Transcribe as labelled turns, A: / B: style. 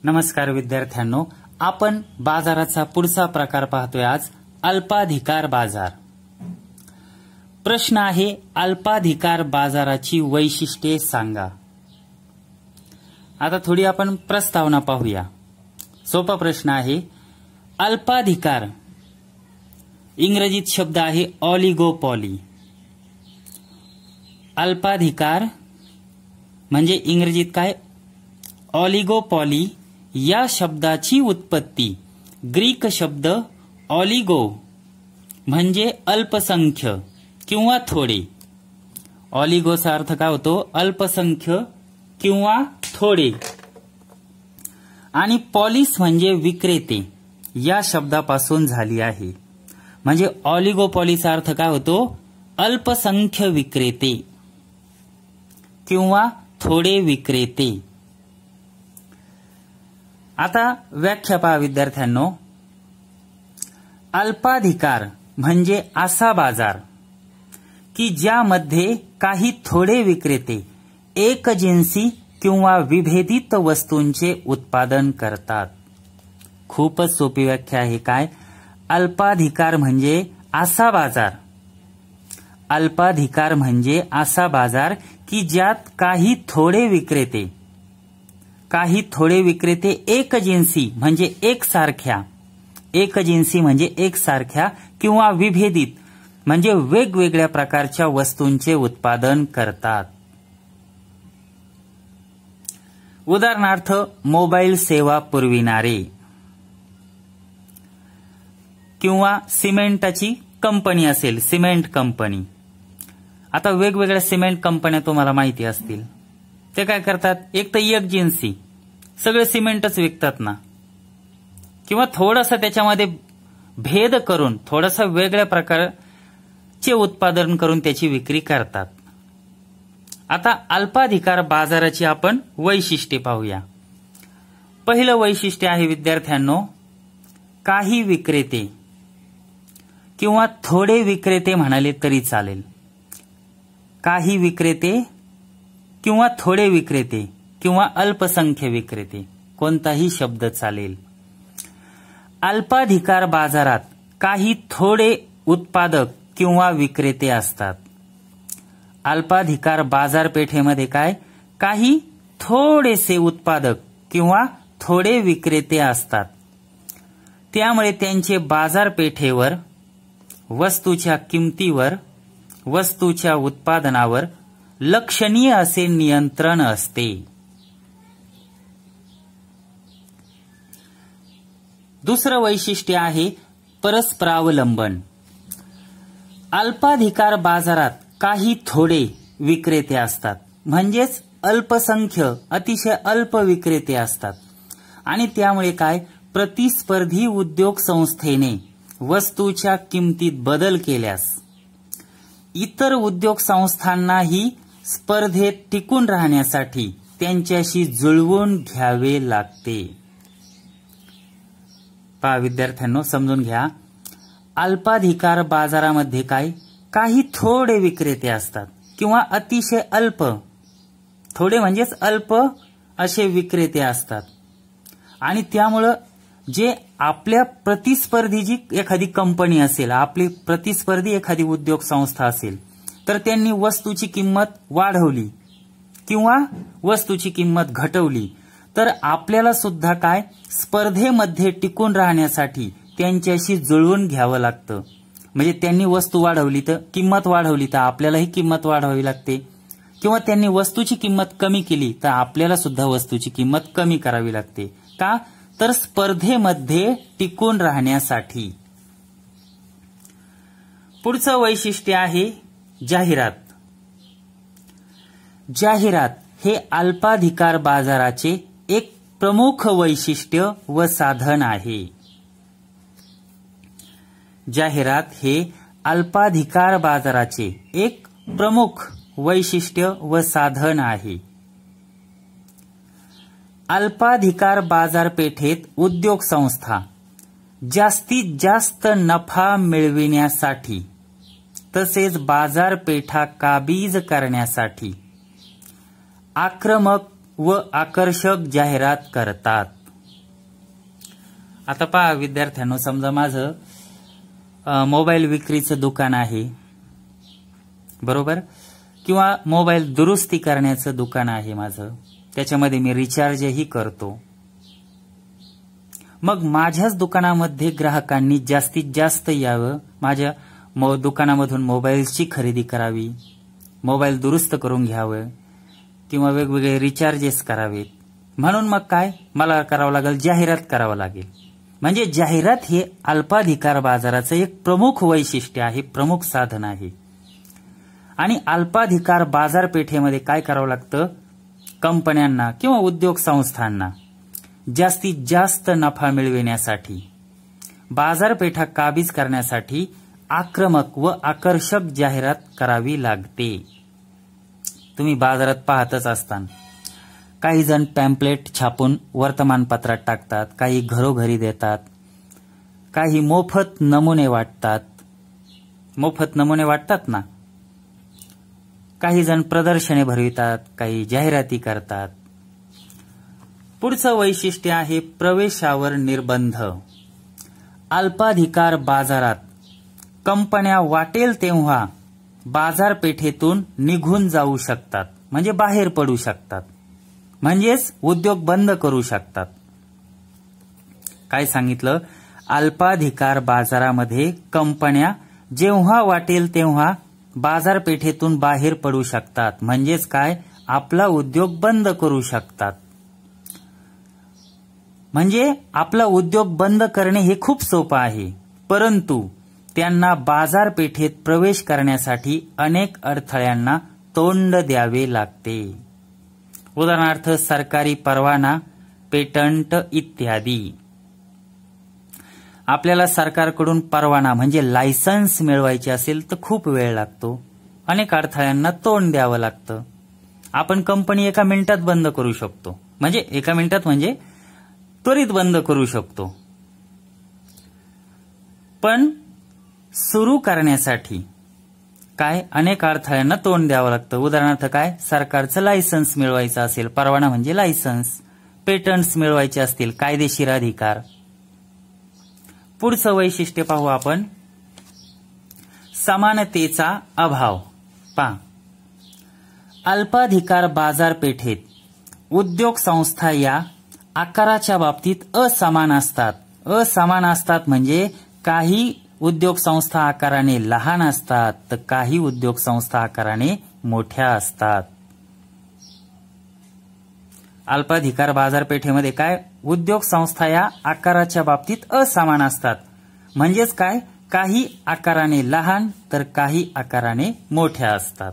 A: नमस्कार विद्यार्थ्यांनो, आपण बाजाराचा पुढचा प्रकार पाहतोय आज अल्पाधिकार बाजार। प्रश्न आहे अल्पाधिकार बाजाराची वैशिष्ट्ये सांगा। आता थोडी आपण प्रस्तावना पाहूया। सोपा प्रश्न आहे। अल्पाधिकार इंग्रजीत शब्द आहे ऑलिगोपॉली। अल्पाधिकार म्हणजे इंग्रजीत काय? ऑलिगोपॉली या शब्दाची उत्पत्ती ग्रीक शब्द ऑलिगो म्हणजे अल्पसंख्य किंवा थोडे। ऑलिगोचा अर्थ काय होतो? अल्पसंख्य किंवा थोडे। आणि पॉलिस म्हणजे विक्रेते या शब्दापासून झाली आहे। म्हणजे ऑलिगोपॉलीचा अर्थ काय होतो? अल्पसंख्य विक्रेते किंवा थोडे विक्रेते। आता व्याख्या पहा विद्यार्थ्यांनो। अल्पाधिकार म्हणजे असा बाजार की ज्यामध्ये काही थोडे विक्रेते एकजिन्सी किंवा विभेदित वस्तूंचे उत्पादन करतात। खूपच सोपी व्याख्या आहे। काय? अल्पाधिकार म्हणजे असा बाजार। अल्पाधिकार म्हणजे असा बाजार की ज्यात काही थोडे विक्रेते एकजिन्सी म्हणजे एकसारख्या किंवा विभेदित म्हणजे वेगवेगळ्या प्रकारच्या वस्तूंचे उत्पादन करतात। उदाहरणार्थ मोबाईल सेवा पुरविणारे किंवा सिमेंटची कंपनी असेल, सिमेंट कंपनी। आता वेगवेगळ्या सिमेंट कंपन्या तुम्हाला माहिती असतील। ते काय करतात? एक तर एकजिन्सी सगळे सिमेंटच विकतात ना, किंवा थोडासा त्याच्यामध्ये भेद करून थोडासा वेगळ्या प्रकारचे उत्पादन करून त्याची विक्री करतात। आता अल्पाधिकार बाजाराची आपण वैशिष्ट्ये पाहूया। पहिलं वैशिष्ट्य आहे विद्यार्थ्यांनो, काही विक्रेते किंवा थोडे विक्रेते म्हणाले तरी चालेल। काही विक्रेते किंवा थोडे विक्रेते किंवा अल्पसंख्य विक्रेते कोणताही शब्द चालेल। अल्पाधिकार बाजारात काही थोडे उत्पादक किंवा विक्रेते असतात। अल्पाधिकार बाजारपेठेमध्ये काय? काही थोडेसे उत्पादक किंवा थोडे विक्रेते असतात। त्यामुळे त्यांचे बाजारपेठेवर वस्तूच्या किमतीवर, वस्तूच्या उत्पादनावर लक्षणीय असे नियंत्रण असते। दुसरं वैशिष्ट्य आहे परस्परावलंबन। अल्पाधिकार बाजारात काही थोडे विक्रेते असतात, म्हणजेच अल्पसंख्य अतिशय अल्प विक्रेते असतात। आणि त्यामुळे काय? प्रतिस्पर्धी उद्योग संस्थेने वस्तूच्या किमतीत बदल केल्यास इतर उद्योग संस्थांनाही स्पर्धेत टिकून राहण्यासाठी त्यांच्याशी जुळवून घ्यावे लागते। पहा विद्यार्थ्यांनो, समजून घ्या। अल्पाधिकार बाजारामध्ये काय? काही थोडे विक्रेते असतात किंवा अतिशय अल्प, थोडे म्हणजेच अल्प असे विक्रेते असतात। आणि त्यामुळं जे आपल्या प्रतिस्पर्धी जी एखादी कंपनी असेल, आपली प्रतिस्पर्धी एखादी उद्योग संस्था असेल, तर त्यांनी वस्तूची किंमत वाढवली किंवा वस्तूची किंमत घटवली तर आपल्याला सुद्धा काय? स्पर्धेमध्ये टिकून राहण्यासाठी त्यांच्याशी जुळवून घ्यावं लागतं। म्हणजे त्यांनी वस्तू वाढवली तर किंमत वाढवली तर आपल्यालाही किंमत वाढवावी लागते, किंवा त्यांनी वस्तूची किंमत कमी केली तर आपल्याला सुद्धा वस्तूची किंमत कमी करावी लागते। का? तर स्पर्धेमध्ये टिकून राहण्यासाठी। पुढचं वैशिष्ट्य आहे जाहिरात। जाहिरात हे अल्पाधिकार बाजाराचे एक प्रमुख वैशिष्ट्य व साधन आहे। जाहिरात हे अल्पाधिकार बाजाराचे एक प्रमुख वैशिष्ट्य व साधन आहे। अल्पाधिकार बाजारपेठेत उद्योग संस्था जास्तीत जास्त नफा मिळविण्यासाठी तसेच बाजारपेठा काबीज करण्यासाठी आक्रमक व आकर्षक जाहिरात करतात। आता पहा विद्यार्थ्यांनो, समजा माझं मोबाईल विक्रीचं दुकान आहे, बरोबर, किंवा मोबाईल दुरुस्ती करण्याचं दुकान आहे माझं, त्याच्यामध्ये मी रिचार्जही करतो. मग माझ्याच दुकानामध्ये ग्राहकांनी जास्तीत जास्त यावं, माझ्या दुकानामधून मोबाईलची खरेदी करावी, मोबाईल दुरुस्त करून घ्यावं किंवा वेगवेगळे रिचार्जेस करावेत, म्हणून मग काय मला करावं लागेल, जाहिरात करावं लागेल. म्हणजे जाहिरात हे अल्पाधिकार बाजाराचं एक प्रमुख वैशिष्ट्य आहे, प्रमुख साधन आहे. आणि अल्पाधिकार बाजारपेठेमध्ये काय करावं लागतं, कंपन्यांना किंवा उद्योग संस्थांना जास्तीत जास्त नफा मिळविण्यासाठी, बाजारपेठा काबीज करण्यासाठी आक्रमक व आकर्षक जाहिरात करावी लागते. तुम्ही बाजारात पाहतच असताना काही जण पॅम्पलेट छापून वर्तमानपत्रात टाकतात, काही घरोघरी देतात, काही मोफत नमुने वाटतात. मोफत नमुने वाटतात ना, काही जण प्रदर्शने भरवितात, काही जाहिराती करतात. पुढचं वैशिष्ट्य आहे प्रवेशावर निर्बंध. अल्पाधिकार बाजारात कंपन्या वाटेल तेव्हा बाजारपेठेतून निघून जाऊ शकतात, म्हणजे बाहेर पडू शकतात, म्हणजेच उद्योग बंद करू शकतात. काय सांगितलं, अल्पाधिकार बाजारामध्ये कंपन्या जेव्हा वाटेल तेव्हा बाजारपेठेतून बाहेर पडू शकतात, म्हणजेच काय, आपला उद्योग बंद करू शकतात. म्हणजे आपला उद्योग बंद करणे हे खूप सोपं आहे, परंतु त्यांना बाजारपेठेत प्रवेश करण्यासाठी अनेक अडथळ्यांना तोंड द्यावे लागते. उदाहरणार्थ सरकारी परवाना, पेटंट इत्यादी. आपल्याला सरकारकडून परवाना म्हणजे लायसन्स मिळवायचे असेल तर खूप वेळ लागतो, अनेक अडथळ्यांना तोंड द्यावं लागतं. आपण कंपनी एका मिनिटात बंद करू शकतो, म्हणजे एका मिनिटात म्हणजे त्वरित बंद करू शकतो, पण सुरू करण्यासाठी काय अनेक अडथळ्यांना तोंड द्यावं लागतं. उदाहरणार्थ काय, सरकारचं लायसन्स मिळवायचं असेल, परवाना म्हणजे लायसन्स, पेटंट्स मिळवायचे असतील, कायदेशीर अधिकार. पुढचं वैशिष्ट्य पाहू आपण, समानतेचा अभाव. पहा, अल्पाधिकार बाजारपेठेत उद्योग संस्था या आकाराच्या बाबतीत असमान असतात. असमान असतात म्हणजे काही उद्योग संस्था आकाराने लहान असतात तर काही उद्योग संस्था आकाराने मोठ्या असतात. अल्पाधिकार बाजारपेठेमध्ये काय, उद्योग संस्था या आकाराच्या बाबतीत असमान असतात, म्हणजेच काय, काही आकाराने लहान तर काही आकाराने मोठ्या असतात.